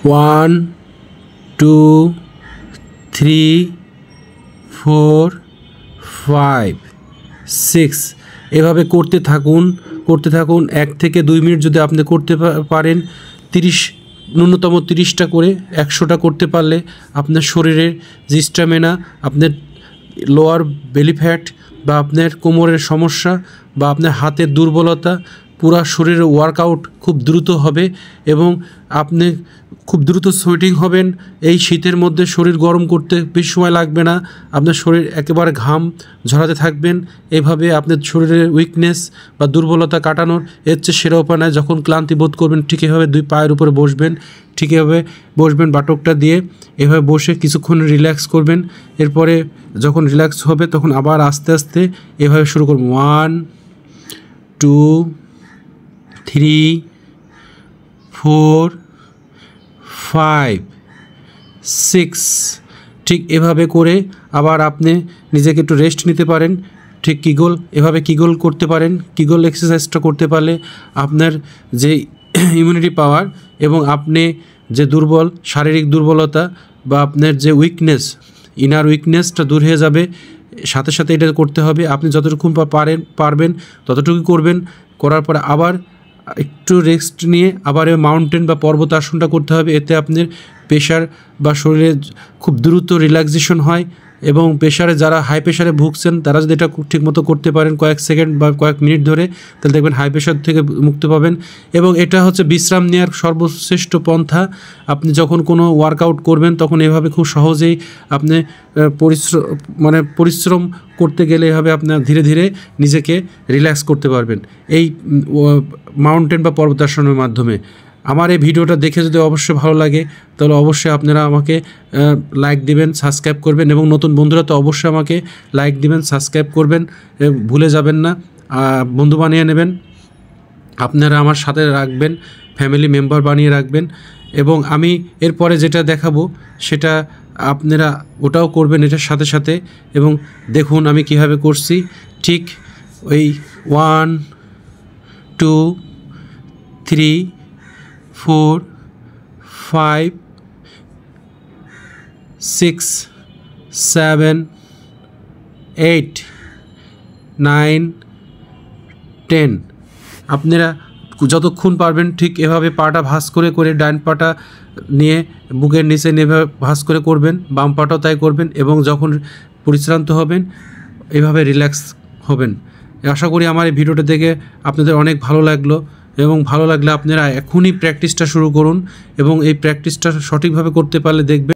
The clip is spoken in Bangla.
1 2 3 4 5 6 এভাবে করতে থাকুন 1 থেকে 2 মিনিট যদি আপনি করতে পারেন 30 ন্যূনতম 30টা করে 100টা করতে পারলে আপনার শরীরের যে স্ট্যামিনা, আপনার লোয়ার বেলি ফ্যাট বা আপনার কোমরের সমস্যা বা আপনার হাতের দুর্বলতা, পুরা শরীরের ওয়ার্কআউট খুব দ্রুত হবে এবং আপনি খুব দ্রুত সোয়েটিং হবেন। এই শীতের মধ্যে শরীর গরম করতে বেশি সময় লাগবে না, আপনার শরীর একেবারে ঘাম ঝরাতে থাকবেন। এভাবে আপনার শরীরের উইকনেস বা দুর্বলতা কাটানোর এর চেয়ে সেরা উপায় নয়। যখন ক্লান্তি বোধ করবেন ঠিক এভাবে 2 পায়ের উপরে বসবেন, ঠিক এভাবে বসবেন বাটকটা দিয়ে, এভাবে বসে কিছুক্ষণ রিল্যাক্স করবেন। এরপরে যখন রিল্যাক্স হবে তখন আবার আস্তে আস্তে এভাবে শুরু করবেন। 1 2 3 4 5 6 ঠিক এভাবে করে আবার আপনি নিজেকে একটু রেস্ট নিতে পারেন। ঠিক এভাবে কিগল করতে পারেন। কিগল এক্সারসাইজটা করতে পারলে আপনার যে ইমিউনিটি পাওয়ার এবং আপনি যে শারীরিক দুর্বলতা বা আপনার যে উইকনেস, ইনার উইকনেসটা দূর হয়ে যাবে। সাথে সাথে এটা করতে হবে, আপনি যতটুকু পারবেন ততটুকু করবেন। করার পরে আবার একটু রেস্ট নিয়ে আবার মাউন্টেন বা পর্বত আসনটা করতে হবে। এতে আপনার প্রেশার বা শরীরে খুব দ্রুত রিল্যাক্সেশন হয় এবং প্রেশারে যারা হাই প্রেশারে ভুগছেন তারা যদি এটা ঠিকমতো করতে পারেন কয়েক সেকেন্ড বা কয়েক মিনিট ধরে, তাহলে দেখবেন হাই প্রেশার থেকে মুক্তি পাবেন। এবং এটা হচ্ছে বিশ্রাম নেওয়ার সর্বশ্রেষ্ঠ পন্থা। আপনি যখন কোনো ওয়ার্কআউট করবেন তখন এভাবে খুব সহজেই আপনি পরিশ্রম করতে গেলে এভাবে আপনার ধীরে ধীরে নিজেকে রিল্যাক্স করতে পারবেন এই মাউন্টেন বা পর্বতাসনের মাধ্যমে। আমার এই ভিডিওটা দেখে যদি অবশ্যই ভালো লাগে তাহলে অবশ্যই আপনারা আমাকে লাইক দিবেন, সাবস্ক্রাইব করবেন এবং নতুন বন্ধুরা তো অবশ্যই আমাকে লাইক দিবেন, সাবস্ক্রাইব করবেন, ভুলে যাবেন না। বন্ধু বানিয়ে নেবেন, আপনারা আমার সাথে রাখবেন, ফ্যামিলি মেম্বার বানিয়ে রাখবেন। এবং আমি এরপরে যেটা দেখাবো সেটা আপনারা ওটাও করবেন এটার সাথে সাথে। এবং দেখুন আমি কিভাবে করছি। ঠিক ওই 1 2 3 4 5 6 7 8 9 10 আপনারা যতক্ষণ পারবেন ঠিক এভাবে পাটা ভাঁজ করে করে ডান পাটা নিয়ে বুকের নিচে নিয়ে ভাঁজ করে করবেন, বাম পাটাও তাই করবেন এবং যখন পরিশ্রান্ত হবেন এভাবে রিল্যাক্স হবেন। আশা করি আমার এই ভিডিওটা দেখে আপনাদের অনেক ভালো লাগলো এবং ভালো লাগলে আপনারা এখনই প্র্যাকটিসটা শুরু করুন এবং এই প্র্যাকটিসটা সঠিকভাবে করতে পারলে দেখবেন